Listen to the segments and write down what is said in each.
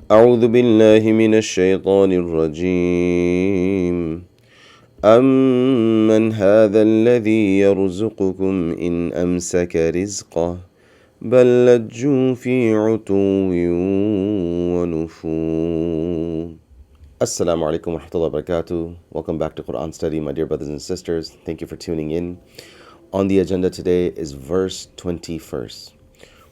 أعوذ بالله من الشيطان الرجيم أمن هذا الذي يرزقكم إن أمسك رزقه بل لجوا في عتو ونفور. Assalamu alaikum wa rahmatullahi wa barakatuh. Welcome back to Quran Study, my dear brothers and sisters. Thank you for tuning in. On the agenda today is verse 21st,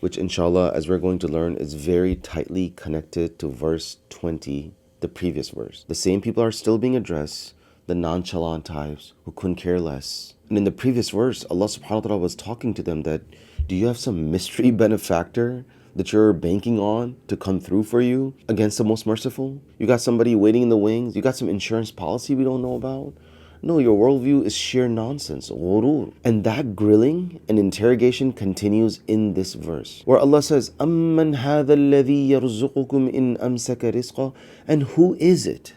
which inshallah, as we're going to learn, is very tightly connected to verse 20, the previous verse. The same people are still being addressed, the nonchalant types who couldn't care less. And in the previous verse, Allah subhanahu wa ta'ala was talking to them that, do you have some mystery benefactor that you're banking on to come through for you against the most merciful? You got somebody waiting in the wings? You got some insurance policy we don't know about? No, your worldview is sheer nonsense, ghurur. And that grilling and interrogation continues in this verse, where Allah says, أَمَّنْ هَذَا الَّذِي يَرْزُقُكُمْ إِنْ أَمْسَكَ رِزْقَهُ. And who is it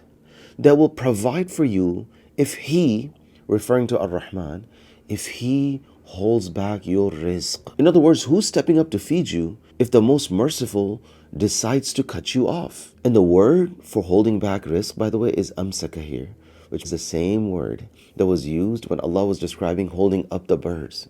that will provide for you if He, referring to Ar-Rahman, if He holds back your rizq? In other words, who's stepping up to feed you if the most merciful decides to cut you off? And the word for holding back rizq, by the way, is amsaka here, which is the same word that was used when Allah was describing holding up the birds.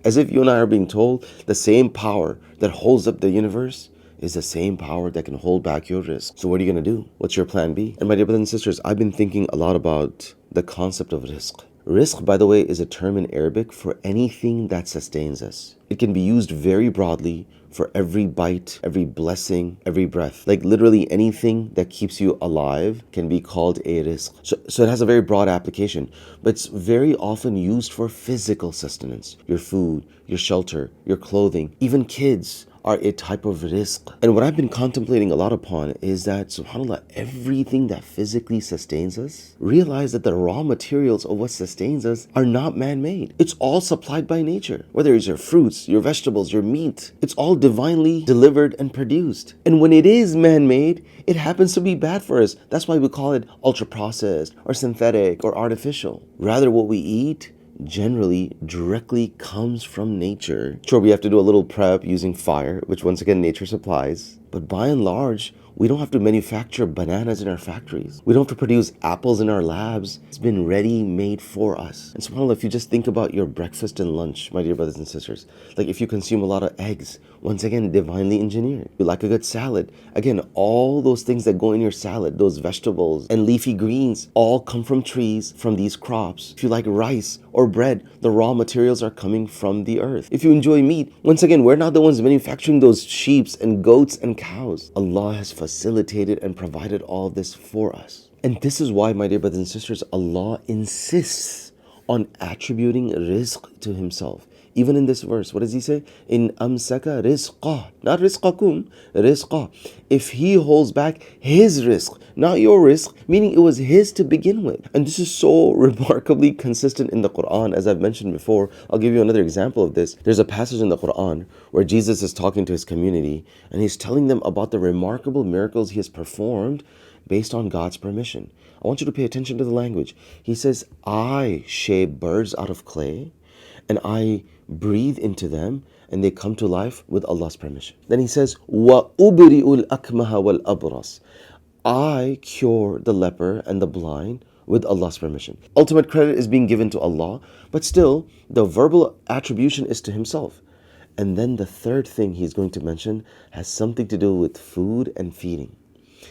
As if you and I are being told the same power that holds up the universe is the same power that can hold back your rizq. So what are you going to do? What's your plan B? And my dear brothers and sisters, I've been thinking a lot about the concept of rizq. Rizq, by the way, is a term in Arabic for anything that sustains us. It can be used very broadly for every bite, every blessing, every breath. Like literally anything that keeps you alive can be called a rizq. So it has a very broad application, but it's very often used for physical sustenance. Your food, your shelter, your clothing, even kids are a type of rizq. And what I've been contemplating a lot upon is that, subhanAllah, everything that physically sustains us, realize that the raw materials of what sustains us are not man-made. It's all supplied by nature. Whether it's your fruits, your vegetables, your meat, it's all divinely delivered and produced. And when it is man-made, it happens to be bad for us. That's why we call it ultra-processed or synthetic or artificial. Rather, what we eat generally directly comes from nature. Sure, we have to do a little prep using fire, which once again nature supplies, but by and large, we don't have to manufacture bananas in our factories. We don't have to produce apples in our labs. It's been ready made for us. And subhanAllah, if you just think about your breakfast and lunch, my dear brothers and sisters, like if you consume a lot of eggs, once again, divinely engineered. You like a good salad. Again, all those things that go in your salad, those vegetables and leafy greens, all come from trees, from these crops. If you like rice or bread, the raw materials are coming from the earth. If you enjoy meat, once again, we're not the ones manufacturing those sheep and goats and cows. Allah has facilitated and provided all this for us. And this is why, my dear brothers and sisters, Allah insists on attributing rizq to Himself. Even in this verse, what does He say? In amsaka rizqah, not rizqakum, rizqah. If He holds back His rizq, not your rizq, meaning it was His to begin with. And this is so remarkably consistent in the Qur'an, as I've mentioned before. I'll give you another example of this. There's a passage in the Qur'an where Jesus is talking to His community and He's telling them about the remarkable miracles He has performed based on God's permission. I want you to pay attention to the language. He says, I shape birds out of clay and I breathe into them and they come to life with Allah's permission. Then He says, وَأُبْرِئُ الْأَكْمَهَ وَالْأَبْرَصِ. I cure the leper and the blind with Allah's permission. Ultimate credit is being given to Allah, but still the verbal attribution is to Himself. And then the third thing He's going to mention has something to do with food and feeding.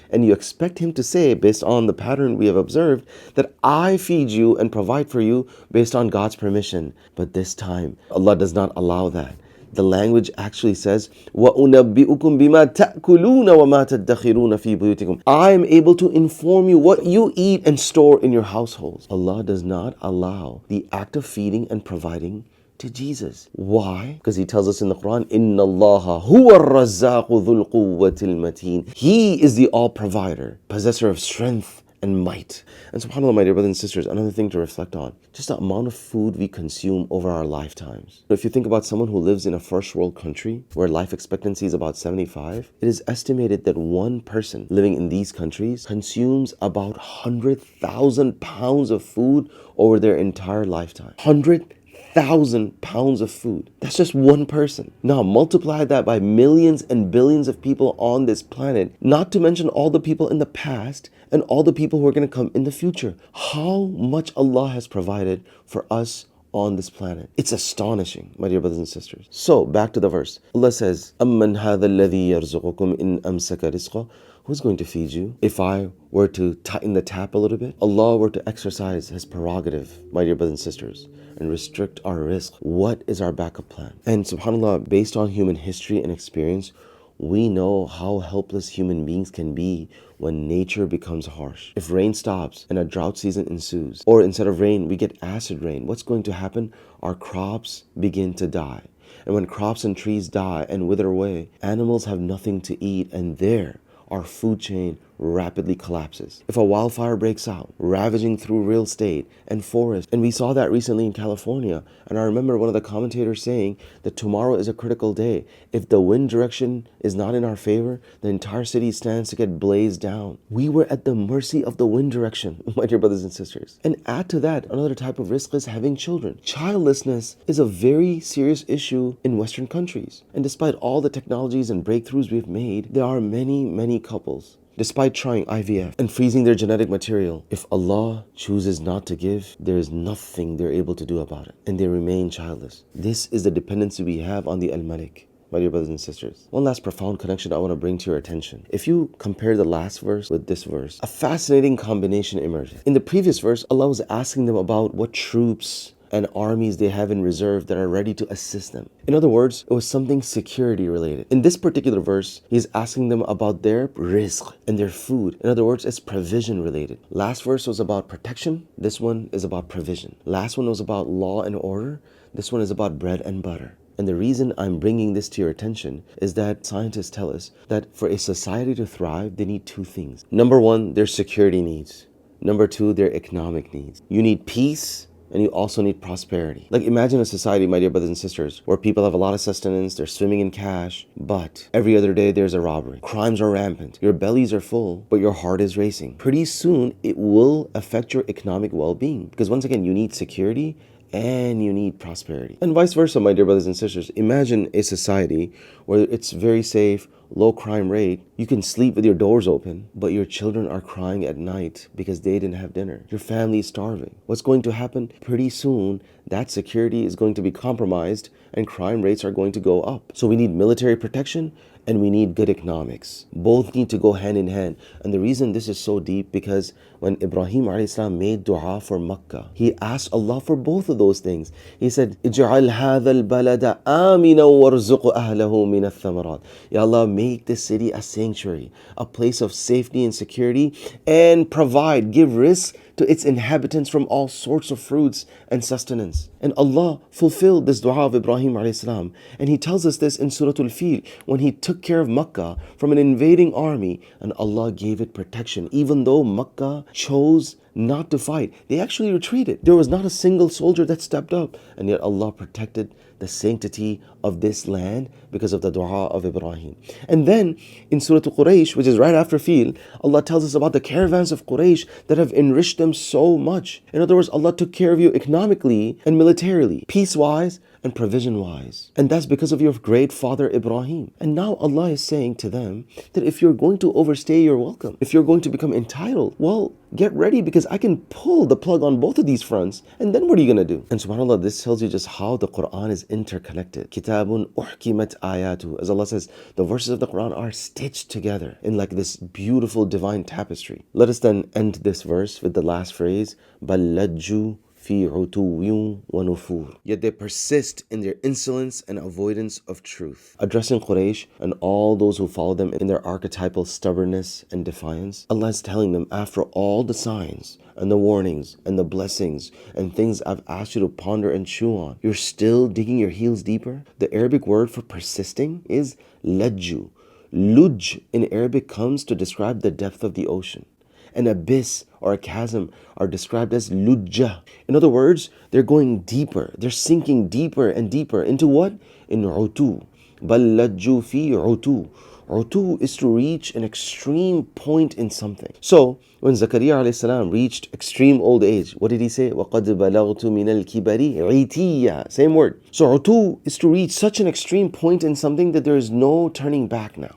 And you expect Him to say, based on the pattern we have observed, that I feed you and provide for you based on God's permission. But this time, Allah does not allow that. The language actually says, وَأُنَبِّئُكُمْ بِمَا تَأْكُلُونَ وَمَا تَدَّخِرُونَ فِي بُيُوتِكُمْ. I am able to inform you what you eat and store in your households. Allah does not allow the act of feeding and providing to Jesus. Why? Because He tells us in the Quran, إِنَّ اللَّهَ هُوَ الرَّزَّاقُ ذُو الْقُوَّةِ الْمَتِينَ. He is the all-provider, possessor of strength and might. And subhanAllah, my dear brothers and sisters, another thing to reflect on, just the amount of food we consume over our lifetimes. If you think about someone who lives in a first world country where life expectancy is about 75, it is estimated that one person living in these countries consumes about 100,000 pounds of food over their entire lifetime. 100,000 1,000 pounds of food. That's just one person. Now multiply that by millions and billions of people on this planet, not to mention all the people in the past and all the people who are going to come in the future. How much Allah has provided for us on this planet. It's astonishing, my dear brothers and sisters. So back to the verse. Allah says, أَمَّنْ هَذَا الَّذِي يَرْزُقُكُمْ إِنْ أَمْسَكَ رِزْقَهُ. Who's going to feed you? If I were to tighten the tap a little bit, Allah were to exercise His prerogative, my dear brothers and sisters, and restrict our rizq, what is our backup plan? And subhanAllah, based on human history and experience, we know how helpless human beings can be when nature becomes harsh. If rain stops and a drought season ensues, or instead of rain, we get acid rain, what's going to happen? Our crops begin to die. And when crops and trees die and wither away, animals have nothing to eat, and there, our food chain rapidly collapses. If a wildfire breaks out, ravaging through real estate and forests, and we saw that recently in California, and I remember one of the commentators saying that tomorrow is a critical day. If the wind direction is not in our favor, the entire city stands to get blazed down. We were at the mercy of the wind direction, my dear brothers and sisters. And add to that, another type of risk is having children. Childlessness is a very serious issue in Western countries. And despite all the technologies and breakthroughs we've made, there are many couples, despite trying IVF and freezing their genetic material, if Allah chooses not to give, there is nothing they're able to do about it, and they remain childless. This is the dependency we have on the Al-Malik, my dear brothers and sisters. One last profound connection I want to bring to your attention. If you compare the last verse with this verse, a fascinating combination emerges. In the previous verse, Allah was asking them about what troops and armies they have in reserve that are ready to assist them. In other words, it was something security related. In this particular verse, he's asking them about their rizq and their food. In other words, it's provision related. Last verse was about protection. This one is about provision. Last one was about law and order. This one is about bread and butter. And the reason I'm bringing this to your attention is that scientists tell us that for a society to thrive, they need two things. Number one, their security needs. Number two, their economic needs. You need peace, and you also need prosperity. Like imagine a society, my dear brothers and sisters, where people have a lot of sustenance, they're swimming in cash, but every other day there's a robbery. Crimes are rampant. Your bellies are full, but your heart is racing. Pretty soon, it will affect your economic well-being. Because once again, you need security and you need prosperity. And vice versa, my dear brothers and sisters. Imagine a society where it's very safe, low crime rate, you can sleep with your doors open, but your children are crying at night because they didn't have dinner. Your family is starving. What's going to happen? Pretty soon, that security is going to be compromised and crime rates are going to go up. So we need military protection and we need good economics. Both need to go hand in hand. And the reason this is so deep, because when Ibrahim a.s. made dua for Makkah, he asked Allah for both of those things. He said, اجعل هذا البلد آمنا وارزق أهله من الثمرات. Ya Allah, make this city a sanctuary, a place of safety and security, and provide, give rizq to its inhabitants from all sorts of fruits and sustenance. And Allah fulfilled this dua of Ibrahim a.s. And He tells us this in Surah Al-Fil, when He took care of Makkah from an invading army, and Allah gave it protection. Even though Makkah chose not to fight, they actually retreated. There was not a single soldier that stepped up, and yet Allah protected the sanctity of this land because of the dua of Ibrahim. And then in Surah Quraysh, which is right after Fil, Allah tells us about the caravans of Quraysh that have enriched them so much. In other words, Allah took care of you economically and militarily, peace-wise and provision-wise. And that's because of your great father Ibrahim. And now Allah is saying to them that if you're going to overstay your welcome, if you're going to become entitled, well, get ready, because I can pull the plug on both of these fronts. And then what are you going to do? And subhanAllah, this tells you just how the Qur'an is interconnected. Kitabun uhkimat ayatu. As Allah says, the verses of the Qur'an are stitched together in like this beautiful divine tapestry. Let us then end this verse with the last phrase, بَلَّجُّ فِي عُتُوٍّ وَنُفُورٍ. Yet they persist in their insolence and avoidance of truth. Addressing Quraysh and all those who follow them in their archetypal stubbornness and defiance, Allah is telling them, after all the signs and the warnings and the blessings and things I've asked you to ponder and chew on, you're still digging your heels deeper? The Arabic word for persisting is lajju. Luj in Arabic comes to describe the depth of the ocean. An abyss or a chasm are described as lujja. In other words, they're going deeper. They're sinking deeper and deeper into what? In utu. Bal lajju fi utu. Utu is to reach an extreme point in something. So when Zakaria alayhi salam reached extreme old age, what did he say? وَقَدْ بَلَغْتُ مِنَ الْكِبَرِ عِتِيًّا. Same word. So utu is to reach such an extreme point in something that there is no turning back now.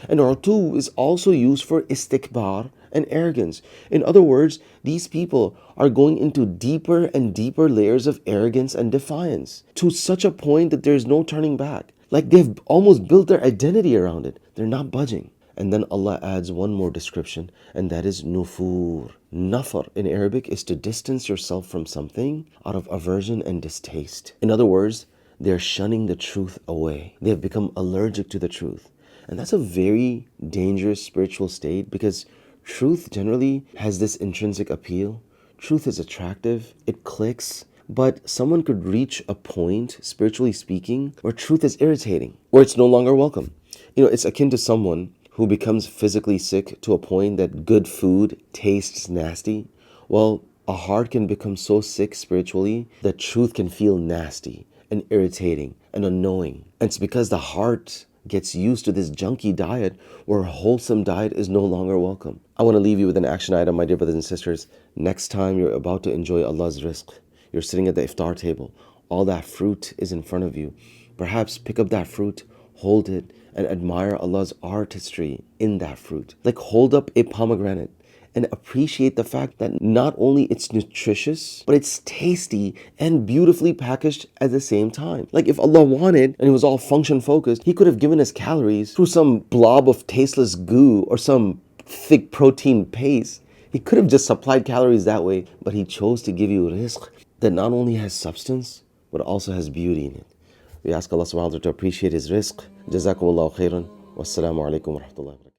And utu is also used for istikbar and arrogance. In other words, these people are going into deeper and deeper layers of arrogance and defiance to such a point that there's no turning back. Like they've almost built their identity around it. They're not budging. And then Allah adds one more description, and that is nufur. Nafar in Arabic is to distance yourself from something out of aversion and distaste. In other words, they're shunning the truth away. They have become allergic to the truth. And that's a very dangerous spiritual state because truth generally has this intrinsic appeal. Truth is attractive, it clicks, but someone could reach a point, spiritually speaking, where truth is irritating, where it's no longer welcome. It's akin to someone who becomes physically sick to a point that good food tastes nasty. Well, a heart can become so sick spiritually that truth can feel nasty and irritating and annoying. And it's because the heart gets used to this junky diet where a wholesome diet is no longer welcome. I want to leave you with an action item, my dear brothers and sisters. Next time you're about to enjoy Allah's rizq, you're sitting at the iftar table, all that fruit is in front of you. Perhaps pick up that fruit, hold it, and admire Allah's artistry in that fruit. Like hold up a pomegranate and appreciate the fact that not only it's nutritious, but it's tasty and beautifully packaged at the same time. Like if Allah wanted and He was all function focused, He could have given us calories through some blob of tasteless goo or some thick protein paste. He could have just supplied calories that way, but He chose to give you rizq that not only has substance, but also has beauty in it. We ask Allah subhanahu wa ta'ala to appreciate His rizq. Jazakumullahu khairan. Wassalamu alaikum wa rahmatullahi wa barakatuh.